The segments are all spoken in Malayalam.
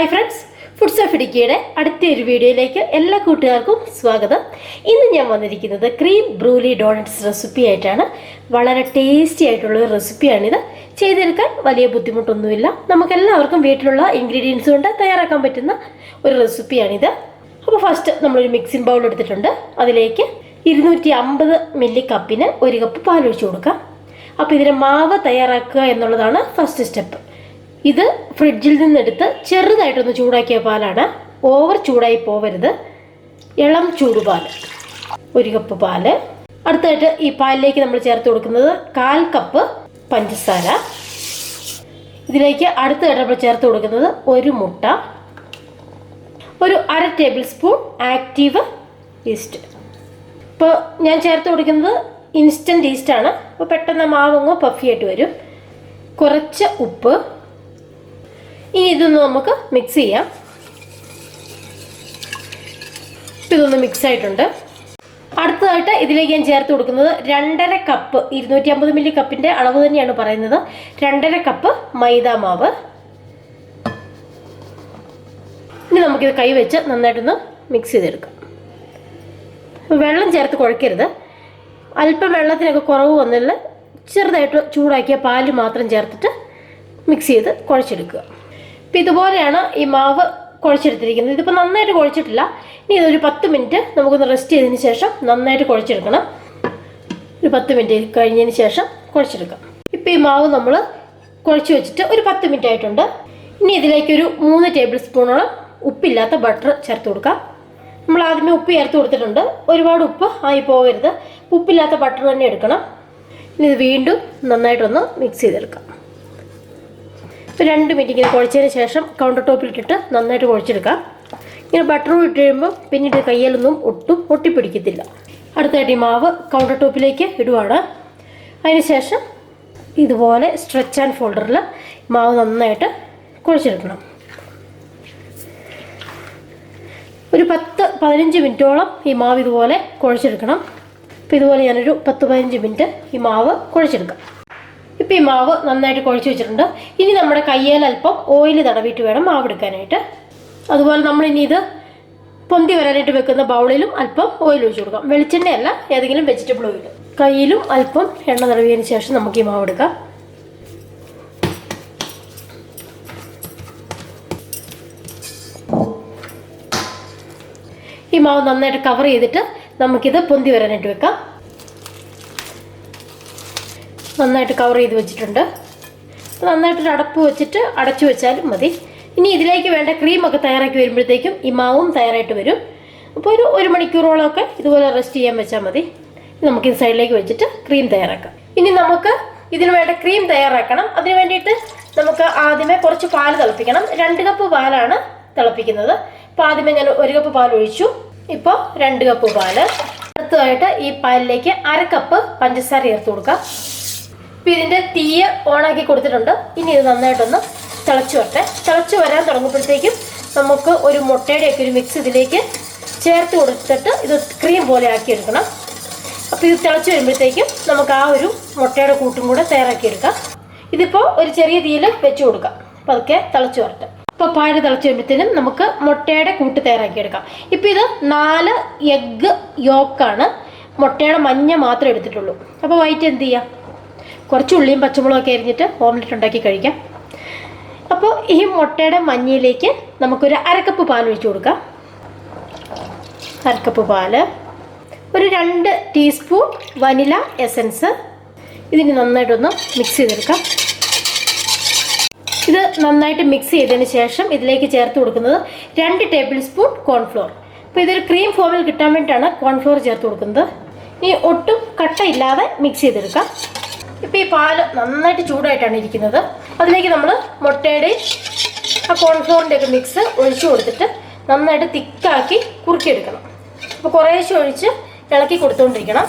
ഹായ് ഫ്രണ്ട്സ്, ഫുഡ്സ് ഓഫ് ഇടുക്കിയുടെ അടുത്തൊരു വീഡിയോയിലേക്ക് എല്ലാ കൂട്ടുകാർക്കും സ്വാഗതം. ഇന്ന് ഞാൻ വന്നിരിക്കുന്നത് ക്രീം ബ്രൂലി ഡോണറ്റ്സ് റെസിപ്പി ആയിട്ടാണ്. വളരെ ടേസ്റ്റി ആയിട്ടുള്ള ഒരു റെസിപ്പിയാണിത്. ചെയ്തെടുക്കാൻ വലിയ ബുദ്ധിമുട്ടൊന്നുമില്ല. നമുക്കെല്ലാവർക്കും വീട്ടിലുള്ള ഇൻഗ്രീഡിയൻസ് കൊണ്ട് തയ്യാറാക്കാൻ പറ്റുന്ന ഒരു റെസിപ്പിയാണിത്. അപ്പോൾ ഫസ്റ്റ് നമ്മളൊരു മിക്സിംഗ് ബൗൾ എടുത്തിട്ടുണ്ട്. അതിലേക്ക് 250 മില്ലി കപ്പിന് 1 കപ്പ് പാലൊഴിച്ച് കൊടുക്കാം. അപ്പോൾ ഇതിന് മാവ് തയ്യാറാക്കുക എന്നുള്ളതാണ് ഫസ്റ്റ് സ്റ്റെപ്പ്. ഇത് ഫ്രിഡ്ജിൽ നിന്നെടുത്ത് ചെറുതായിട്ടൊന്ന് ചൂടാക്കിയ പാലാണ്. ഓവർ ചൂടായി പോവരുത്. ഇളം ചൂടുപാൽ 1 കപ്പ് പാല്. അടുത്തായിട്ട് ഈ പാലിലേക്ക് നമ്മൾ ചേർത്ത് കൊടുക്കുന്നത് 1/4 കപ്പ് പഞ്ചസാര. ഇതിലേക്ക് അടുത്തായിട്ട് നമ്മൾ ചേർത്ത് കൊടുക്കുന്നത് 1 മുട്ട, ഒരു 1/2 ടേബിൾ സ്പൂൺ ആക്റ്റീവ് ഈസ്റ്റ്. ഇപ്പോൾ ഞാൻ ചേർത്ത് കൊടുക്കുന്നത് ഇൻസ്റ്റൻറ്റ് ഈസ്റ്റാണ്. അപ്പോൾ പെട്ടെന്ന് മാവങ്ങ് പഫിയായിട്ട് വരും. കുറച്ച് ഉപ്പ്. ഇനി ഇതൊന്ന് നമുക്ക് മിക്സ് ചെയ്യാം. ഇതൊന്ന് മിക്സ് ആയിട്ടുണ്ട്. അടുത്തതായിട്ട് ഇതിലേക്ക് ഞാൻ ചേർത്ത് കൊടുക്കുന്നത് 2.5 കപ്പ് 250 മില്ലി കപ്പിൻ്റെ അളവ് തന്നെയാണ് പറയുന്നത്. 2.5 കപ്പ് മൈദ മാവ്. ഇനി നമുക്കിത് കൈ വെച്ച് നന്നായിട്ടൊന്ന് മിക്സ് ചെയ്തെടുക്കാം. വെള്ളം ചേർത്ത് കുഴക്കരുത്. അല്പം വെള്ളത്തിനൊക്കെ കുറവ് വന്നില്ല, ചെറുതായിട്ട് ചൂടാക്കിയ പാല് മാത്രം ചേർത്തിട്ട് മിക്സ് ചെയ്ത് കുഴച്ചെടുക്കുക. ഇപ്പം ഇതുപോലെയാണ് ഈ മാവ് കുഴച്ചെടുത്തിരിക്കുന്നത്. ഇതിപ്പോൾ നന്നായിട്ട് കുഴച്ചിട്ടില്ല. ഇനി ഇതൊരു 10 മിനിറ്റ് നമുക്കൊന്ന് റെസ്റ്റ് ചെയ്തതിന് ശേഷം നന്നായിട്ട് കുഴച്ചെടുക്കണം. ഒരു 10 മിനിറ്റ് കഴിഞ്ഞതിന് ശേഷം കുഴച്ചെടുക്കാം. ഇപ്പോൾ ഈ മാവ് നമ്മൾ കുഴച്ച് വെച്ചിട്ട് ഒരു 10 മിനിറ്റ് ആയിട്ടുണ്ട്. ഇനി ഇതിലേക്കൊരു 3 ടേബിൾ സ്പൂണോളം ഉപ്പില്ലാത്ത ബട്ടർ ചേർത്ത് കൊടുക്കാം. നമ്മൾ ആദ്യമേ ഉപ്പ് ചേർത്ത് കൊടുത്തിട്ടുണ്ട്. ഒരുപാട് ഉപ്പ് ആയി പോകരുത്. ഉപ്പില്ലാത്ത ബട്ടർ തന്നെ എടുക്കണം. ഇനി ഇത് വീണ്ടും നന്നായിട്ടൊന്ന് മിക്സ് ചെയ്തെടുക്കാം. ഇപ്പോൾ 2 മിനിറ്റ് ഇങ്ങനെ കുഴച്ചതിന് ശേഷം കൗണ്ടർ ടോപ്പിലിട്ടിട്ട് നന്നായിട്ട് കുഴച്ചെടുക്കാം. ഇങ്ങനെ ബട്ടർ ഇട്ട് കഴിയുമ്പോൾ പിന്നീട് കയ്യിലൊന്നും ഒട്ടിപ്പിടിക്കത്തില്ല. അടുത്തായിട്ട് ഈ മാവ് കൗണ്ടർ ടോപ്പിലേക്ക് ഇടുവാണ്. അതിനുശേഷം ഇതുപോലെ സ്ട്രെച്ച് ആൻഡ് ഫോൾഡറിൽ മാവ് നന്നായിട്ട് കുഴച്ചെടുക്കണം. ഒരു 10-15 മിനിറ്റോളം ഈ മാവ് ഇതുപോലെ കുഴച്ചെടുക്കണം. അപ്പോൾ ഇതുപോലെ ഞാനൊരു 10-15 മിനിറ്റ് ഈ മാവ് കുഴച്ചെടുക്കാം. ഇപ്പോൾ ഈ മാവ് നന്നായിട്ട് കുഴച്ച് വെച്ചിട്ടുണ്ട്. ഇനി നമ്മുടെ കയ്യിൽ അല്പം ഓയിൽ തടവിയിട്ട് വേണം മാവ് എടുക്കാനായിട്ട്. അതുപോലെ നമ്മളിനി ഇത് പൊന്തി വരാനായിട്ട് വെക്കുന്ന ബൗളിലും അല്പം ഓയിൽ ഒഴിച്ച് കൊടുക്കാം. വെളിച്ചെണ്ണയല്ല, ഏതെങ്കിലും വെജിറ്റബിൾ ഓയിൽ. കയ്യിലും അല്പം എണ്ണ തടവിയതിന് ശേഷം നമുക്ക് ഈ മാവ് എടുക്കാം. ഈ മാവ് നന്നായിട്ട് കവർ ചെയ്തിട്ട് നമുക്കിത് പൊന്തി വരാനായിട്ട് വെക്കാം. നന്നായിട്ട് കവർ ചെയ്ത് വെച്ചിട്ടുണ്ട്. നന്നായിട്ടൊരു അടപ്പ് വെച്ചിട്ട് അടച്ചു വെച്ചാലും മതി. ഇനി ഇതിലേക്ക് വേണ്ട ക്രീമൊക്കെ തയ്യാറാക്കി വരുമ്പോഴത്തേക്കും ഈ മാവും തയ്യാറായിട്ട് വരും. അപ്പോൾ ഒരു മണിക്കൂറോളമൊക്കെ ഇതുപോലെ റെസ്റ്റ് ചെയ്യാൻ വെച്ചാൽ മതി. നമുക്കിത് സൈഡിലേക്ക് വെച്ചിട്ട് ക്രീം തയ്യാറാക്കാം. ഇനി നമുക്ക് ഇതിന് വേണ്ട ക്രീം തയ്യാറാക്കണം. അതിന് വേണ്ടിയിട്ട് നമുക്ക് ആദ്യമേ കുറച്ച് പാൽ തിളപ്പിക്കണം. 2 കപ്പ് പാലാണ് തിളപ്പിക്കുന്നത്. അപ്പോൾ ആദ്യമേ ഞാൻ 1 കപ്പ് പാൽ ഒഴിച്ചു. ഇപ്പോൾ 2 കപ്പ് പാല്. അടുത്തതായിട്ട് ഈ പാലിലേക്ക് 1/2 കപ്പ് പഞ്ചസാര ചേർത്ത് കൊടുക്കാം. ഇപ്പോൾ ഇതിൻ്റെ തീയ് ഓണാക്കി കൊടുത്തിട്ടുണ്ട്. ഇനി ഇത് നന്നായിട്ടൊന്ന് തിളച്ച് വരട്ടെ. തിളച്ച് വരാൻ തുടങ്ങുമ്പോഴത്തേക്കും നമുക്ക് ഒരു മുട്ടയുടെയൊക്കെ ഒരു മിക്സ് ഇതിലേക്ക് ചേർത്ത് കൊടുത്തിട്ട് ഇത് ക്രീം പോലെ ആക്കിയെടുക്കണം. അപ്പോൾ ഇത് തിളച്ച് വരുമ്പോഴത്തേക്കും നമുക്ക് ആ ഒരു മുട്ടയുടെ കൂട്ടും കൂടെ തയ്യാറാക്കിയെടുക്കാം. ഇതിപ്പോൾ ഒരു ചെറിയ തീയിൽ വെച്ച് കൊടുക്കാം. അപ്പോൾ അതൊക്കെ തിളച്ച് വരട്ടെ. ഇപ്പോൾ പാല് തിളച്ച് വരുമ്പോഴത്തേനും നമുക്ക് മുട്ടയുടെ കൂട്ട് തയ്യാറാക്കിയെടുക്കാം. ഇപ്പോൾ ഇത് 4 എഗ്ഗ് യോക്കാണ്. മുട്ടയുടെ മഞ്ഞ മാത്രമേ എടുത്തിട്ടുള്ളൂ. അപ്പോൾ വൈറ്റ് എന്ത് ചെയ്യാം, കുറച്ച് ഉള്ളിയും പച്ചമുളകൊക്കെ അരിഞ്ഞിട്ട് ഓംലെറ്റ് ഉണ്ടാക്കി കഴിക്കാം. അപ്പോൾ ഈ മുട്ടയുടെ മഞ്ഞയിലേക്ക് നമുക്കൊരു 1/2 കപ്പ് പാൽ ഒഴിച്ച് കൊടുക്കാം. 1/2 കപ്പ് പാല്, ഒരു 2 ടീസ്പൂൺ വനില എസൻസ്. ഇതിന് നന്നായിട്ടൊന്ന് മിക്സ് ചെയ്തെടുക്കാം. ഇത് നന്നായിട്ട് മിക്സ് ചെയ്തതിന് ശേഷം ഇതിലേക്ക് ചേർത്ത് കൊടുക്കുന്നത് 2 ടേബിൾ സ്പൂൺ കോൺഫ്ലോർ. അപ്പോൾ ഇതൊരു ക്രീം ഫോമിൽ കിട്ടാൻ വേണ്ടിയിട്ടാണ് കോൺഫ്ലോർ ചേർത്ത് കൊടുക്കുന്നത്. ഇനി ഒട്ടും കട്ടയില്ലാതെ മിക്സ് ചെയ്തെടുക്കാം. ഇപ്പോൾ ഈ പാല് നന്നായിട്ട് ചൂടായിട്ടാണ് ഇരിക്കുന്നത്. അതിലേക്ക് നമ്മൾ മുട്ടയുടെയും ആ കോൺഫ്ലോറിൻ്റെ ഒക്കെ മിക്സ് ഒഴിച്ചു കൊടുത്തിട്ട് നന്നായിട്ട് തിക്കാക്കി കുറുക്കിയെടുക്കണം. അപ്പോൾ കുറേശ്ശെ ഒഴിച്ച് ഇളക്കി കൊടുത്തുകൊണ്ടിരിക്കണം.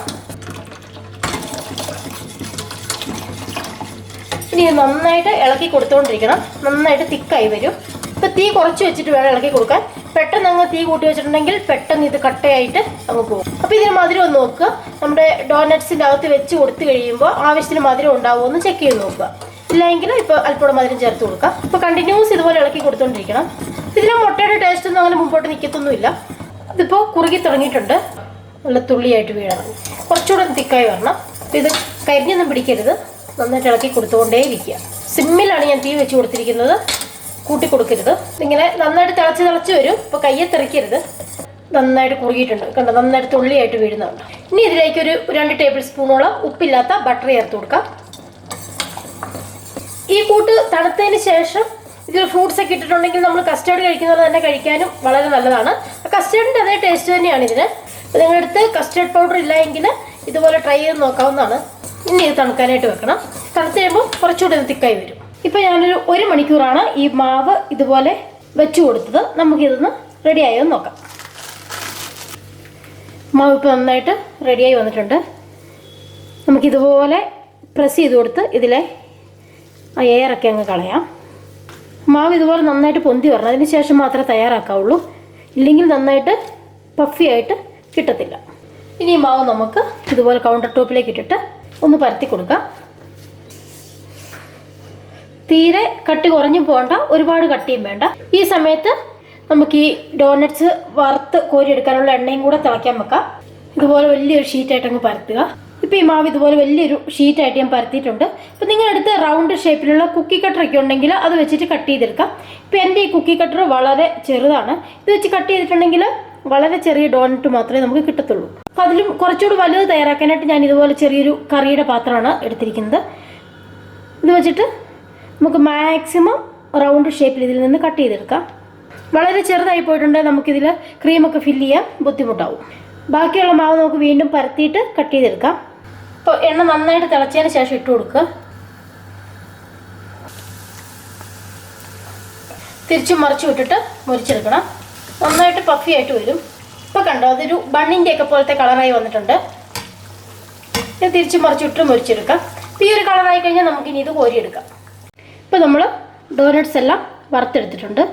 ഇനി നന്നായിട്ട് ഇളക്കി കൊടുത്തുകൊണ്ടിരിക്കണം. നന്നായിട്ട് തിക്കായി വരും. ഇപ്പോൾ തീ കുറച്ച് വെച്ചിട്ട് വേണം ഇളക്കി കൊടുക്കാൻ. പെട്ടെന്ന് അങ്ങ് തീ കൂട്ടി വെച്ചിട്ടുണ്ടെങ്കിൽ പെട്ടെന്ന് ഇത് കട്ടയായിട്ട് അങ്ങ് പോകും. അപ്പോൾ ഇതിന് മധുരം ഒന്ന് നോക്കുക. നമ്മുടെ ഡോനട്ട്സിൻ്റെ അകത്ത് വെച്ച് കൊടുത്തു കഴിയുമ്പോൾ ആവശ്യത്തിന് മധുരം ഉണ്ടാവുമോ എന്ന് ചെക്ക് ചെയ്ത് നോക്കുക. ഇല്ലെങ്കിൽ ഇപ്പോൾ അല്പം മധുരം ചേർത്ത് കൊടുക്കാം. ഇപ്പോൾ കണ്ടിന്യൂസ് ഇതുപോലെ ഇളക്കി കൊടുത്തുകൊണ്ടിരിക്കണം. ഇതിന് മുട്ടയുടെ ടേസ്റ്റ് ഒന്നും അങ്ങനെ മുമ്പോട്ട് നിൽക്കത്തൊന്നുമില്ല. ഇതിപ്പോൾ കുറുകി തുടങ്ങിയിട്ടുണ്ട്, നല്ല തുള്ളിയായിട്ട് വീഴണം. കുറച്ചുകൂടെ തിക്കായി വരണം. ഇത് കരിഞ്ഞൊന്നും പിടിക്കരുത്, നന്നായിട്ട് ഇളക്കി കൊടുത്തുകൊണ്ടേയിരിക്കുക. സിമ്മിലാണ് ഞാൻ തീ വെച്ച് കൊടുത്തിരിക്കുന്നത്, കൂട്ടി കൊടുക്കരുത്. ഇങ്ങനെ നന്നായിട്ട് തിളച്ച് വരും. ഇപ്പോൾ കയ്യെ തെറിക്കരുത്. നന്നായിട്ട് കുറുകിയിട്ടുണ്ട് കണ്ടോ, നന്നായിട്ട് തുള്ളിയായിട്ട് വീഴുന്നുണ്ട്. ഇനി ഇതിലേക്ക് ഒരു 2 ടേബിൾ സ്പൂണോളം ഉപ്പില്ലാത്ത ബട്ടർ ചേർത്ത് കൊടുക്കാം. ഈ കൂട്ട് തണുത്തതിന് ശേഷം ഇതിൽ ഫ്രൂട്ട്സ് ഒക്കെ ഇട്ടിട്ടുണ്ടെങ്കിൽ നമ്മൾ കസ്റ്റേർഡ് കഴിക്കുന്ന പോലെ തന്നെ കഴിക്കാനും വളരെ നല്ലതാണ്. കസ്റ്റേർഡിൻ്റെ അതേ ടേസ്റ്റ് തന്നെയാണ് ഇതിന്. നിങ്ങളുടെ അടുത്ത് കസ്റ്റേർഡ് പൗഡർ ഇല്ല എങ്കിൽ ഇതുപോലെ ട്രൈ ചെയ്ത് നോക്കാവുന്നതാണ്. ഇനി ഇത് തണുക്കാനായിട്ട് വെക്കണം. തണുത്ത് കഴിയുമ്പോൾ കുറച്ചുകൂടി തിക്കായി വരും. ഇപ്പോൾ ഞാനൊരു 1 മണിക്കൂറാണ് ഈ മാവ് ഇതുപോലെ വെച്ച് കൊടുത്തത്. നമുക്കിതൊന്ന് റെഡിയായോ നോക്കാം. മാവ് ഇപ്പോൾ നന്നായിട്ട് റെഡിയായി വന്നിട്ടുണ്ട്. നമുക്കിതുപോലെ പ്രസ് ചെയ്ത് കൊടുത്ത് ഇതിലെ ആ എയറൊക്കെ അങ്ങ് കളയാം. മാവ് ഇതുപോലെ നന്നായിട്ട് പൊന്തി വരണം, അതിന് ശേഷം മാത്രമേ തയ്യാറാക്കാവുള്ളൂ. ഇല്ലെങ്കിൽ നന്നായിട്ട് പഫി ആയിട്ട് കിട്ടത്തില്ല. ഇനി ഈ മാവ് നമുക്ക് ഇതുപോലെ കൗണ്ടർ ടോപ്പിലേക്ക് ഇട്ടിട്ട് ഒന്ന് പരത്തി കൊടുക്കാം. തീരെ കട്ടി കുറഞ്ഞു പോകണ്ട, ഒരുപാട് കട്ടിയും വേണ്ട. ഈ സമയത്ത് നമുക്ക് ഈ ഡോണറ്റ്സ് വറുത്ത് കോരിയെടുക്കാനുള്ള എണ്ണയും കൂടെ തിളയ്ക്കാൻ വെക്കാം. ഇതുപോലെ വലിയൊരു ഷീറ്റായിട്ട് അങ്ങ് പരത്തുക. ഇപ്പോൾ ഈ മാവ് ഇതുപോലെ വലിയൊരു ഷീറ്റായിട്ട് ഞാൻ പരത്തിയിട്ടുണ്ട്. ഇപ്പോൾ നിങ്ങളുടെ അടുത്ത് റൗണ്ട് ഷേപ്പിലുള്ള കുക്കി കട്ടറൊക്കെ ഉണ്ടെങ്കിൽ അത് വെച്ചിട്ട് കട്ട് ചെയ്തെടുക്കാം. ഇപ്പോൾ എൻ്റെ ഈ കുക്കി കട്ടർ വളരെ ചെറുതാണ്. ഇത് വെച്ച് കട്ട് ചെയ്തിട്ടുണ്ടെങ്കിൽ വളരെ ചെറിയ ഡോണറ്റ് മാത്രമേ നമുക്ക് കിട്ടത്തുള്ളൂ. അപ്പോൾ അതിലും കുറച്ചുകൂടി വലുത് തയ്യാറാക്കാനായിട്ട് ഞാൻ ഇതുപോലെ ചെറിയൊരു കറിയുടെ പാത്രമാണ് എടുത്തിരിക്കുന്നത്. ഇത് വെച്ചിട്ട് നമുക്ക് മാക്സിമം റൗണ്ട് ഷേപ്പിൽ ഇതിൽ നിന്ന് കട്ട് ചെയ്തെടുക്കാം. വളരെ ചെറുതായി പോയിട്ടുണ്ടെങ്കിൽ നമുക്കിതിൽ ക്രീമൊക്കെ ഫില്ല് ചെയ്യാൻ ബുദ്ധിമുട്ടാവും. ബാക്കിയുള്ള മാവ് നമുക്ക് വീണ്ടും പരത്തിയിട്ട് കട്ട് ചെയ്തെടുക്കാം. ഇപ്പോൾ എണ്ണ നന്നായിട്ട് തിളച്ചതിന് ശേഷം ഇട്ട് കൊടുക്കുക. തിരിച്ചും മറിച്ചും ഇട്ടിട്ട് മുരിച്ചെടുക്കണം. നന്നായിട്ട് പഫി ആയിട്ട് വരും. ഇപ്പോൾ കണ്ടോ, അതൊരു ബണ്ണിൻ്റെയൊക്കെ പോലത്തെ കളറായി വന്നിട്ടുണ്ട്. ഇത് തിരിച്ചും മറിച്ചും ഇട്ട് മുരിച്ചെടുക്കാം. ഇപ്പോൾ ഈ ഒരു കളറായി കഴിഞ്ഞാൽ നമുക്കിനി ഇത് കോരിയെടുക്കാം. ഇപ്പോൾ നമ്മൾ ഡോനറ്റ്സ് എല്ലാം വറുത്തെടുത്തിട്ടുണ്ട്.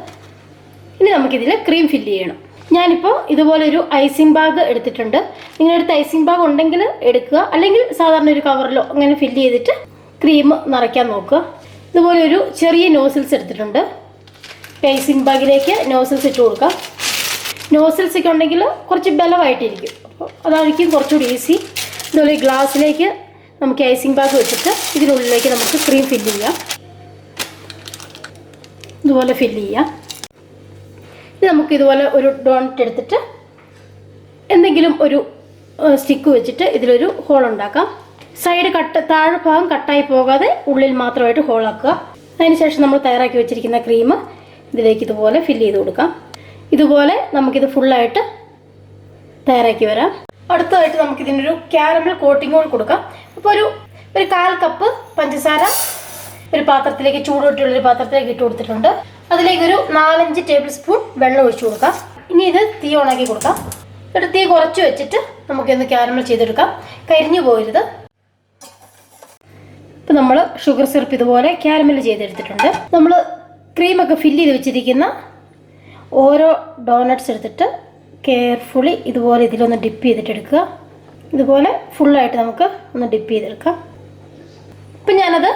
ഇനി നമുക്കിതിൽ ക്രീം ഫില്ല് ചെയ്യണം. ഞാനിപ്പോൾ ഇതുപോലൊരു ഐസിങ് ബാഗ് എടുത്തിട്ടുണ്ട്. നിങ്ങളുടെ അടുത്ത് ഐസിങ് ബാഗ് ഉണ്ടെങ്കിൽ എടുക്കുക, അല്ലെങ്കിൽ സാധാരണ ഒരു കവറിലോ അങ്ങനെ ഫില്ല് ചെയ്തിട്ട് ക്രീം നിറയ്ക്കാൻ നോക്കുക. ഇതുപോലെ ഒരു ചെറിയ നോസിൽസ് എടുത്തിട്ടുണ്ട്. ഐസിങ് ബാഗിലേക്ക് നോസിൽസ് ഇട്ട് കൊടുക്കാം. നോസിൽസ് ഒക്കെ ഉണ്ടെങ്കിൽ കുറച്ച് ബലമായിട്ടിരിക്കും, അപ്പോൾ അതായിരിക്കും കുറച്ചുകൂടി ഈസി. ഇതുപോലെ ഗ്ലാസ്സിലേക്ക് നമുക്ക് ഐസിങ് ബാഗ് വെച്ചിട്ട് ഇതിനുള്ളിലേക്ക് നമുക്ക് ക്രീം ഫില്ല് ചെയ്യാം. ഇതുപോലെ ഫില്ല് ചെയ്യാം. ഇത് നമുക്ക് ഇതുപോലെ ഒരു ഡോണറ്റ് എടുത്തിട്ട് എന്തെങ്കിലും ഒരു സ്റ്റിക്ക് വെച്ചിട്ട് ഇതിലൊരു ഹോൾ ഉണ്ടാക്കാം. സൈഡ് താഴെ ഭാഗം കട്ടായി പോകാതെ ഉള്ളിൽ മാത്രമായിട്ട് ഹോളാക്കുക. അതിനുശേഷം നമ്മൾ തയ്യാറാക്കി വെച്ചിരിക്കുന്ന ക്രീം ഇതിലേക്ക് ഇതുപോലെ ഫില്ല് ചെയ്ത് കൊടുക്കാം. ഇതുപോലെ നമുക്കിത് ഫുള്ളായിട്ട് തയ്യാറാക്കി വരാം. അടുത്തതായിട്ട് നമുക്കിതിനൊരു ക്യാരമൽ കോട്ടിംഗ് കൂടി കൊടുക്കാം. അപ്പോൾ ഒരു 1/4 കപ്പ് പഞ്ചസാര ഒരു പാത്രത്തിലേക്ക്, ചൂടുകൊണ്ടുള്ളൊരു പാത്രത്തിലേക്ക് ഇട്ട് കൊടുത്തിട്ടുണ്ട്. അതിലേക്കൊരു 4-5 ടേബിൾ സ്പൂൺ വെള്ളം ഒഴിച്ചു കൊടുക്കാം. ഇനി ഇത് തീ ഓണാക്കി കൊടുക്കാം. എന്നിട്ട് തീ കുറച്ച് വെച്ചിട്ട് നമുക്കൊന്ന് ക്യാരമൽ ചെയ്തെടുക്കാം. കരിഞ്ഞു പോകരുത്. ഇപ്പം നമ്മൾ ഷുഗർ സിറപ്പ് ഇതുപോലെ ക്യാരമൽ ചെയ്തെടുത്തിട്ടുണ്ട്. നമ്മൾ ക്രീമൊക്കെ ഫില്ല് ചെയ്ത് വെച്ചിരിക്കുന്ന ഓരോ ഡോണറ്റ്സ് എടുത്തിട്ട് കെയർഫുള്ളി ഇതുപോലെ ഇതിലൊന്ന് ഡിപ്പ് ചെയ്തിട്ടെടുക്കുക. ഇതുപോലെ ഫുള്ളായിട്ട് നമുക്ക് ഒന്ന് ഡിപ്പ് ചെയ്തെടുക്കാം. ഇപ്പം ഞാനത്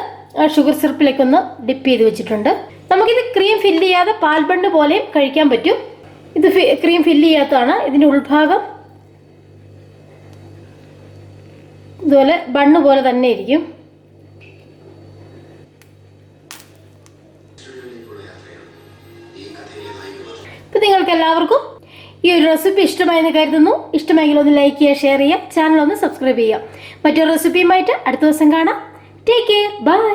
ഷുഗർ സിറപ്പിലേക്കൊന്ന് ഡിപ്പ് ചെയ്ത് വെച്ചിട്ടുണ്ട്. നമുക്കിത് ക്രീം ഫില്ല് ചെയ്യാതെ പാൽബണ്ട് പോലെയും കഴിക്കാൻ പറ്റും. ഇത് ക്രീം ഫില്ല് ചെയ്യാത്തതാണ്. ഇതിൻ്റെ ഉൾഭാഗം ഇതുപോലെ ബണ്ണ് പോലെ തന്നെ ഇരിക്കും. ഇപ്പം നിങ്ങൾക്ക് എല്ലാവർക്കും ഈ ഒരു റെസിപ്പി ഇഷ്ടമായെന്ന് കരുതുന്നു. ഇഷ്ടമായെങ്കിൽ ഒന്ന് ലൈക്ക് ചെയ്യുക, ഷെയർ ചെയ്യുക, ചാനൽ ഒന്ന് സബ്സ്ക്രൈബ് ചെയ്യുക. മറ്റൊരു റെസിപ്പിയുമായിട്ട് അടുത്ത ദിവസം കാണാം. Take care, by.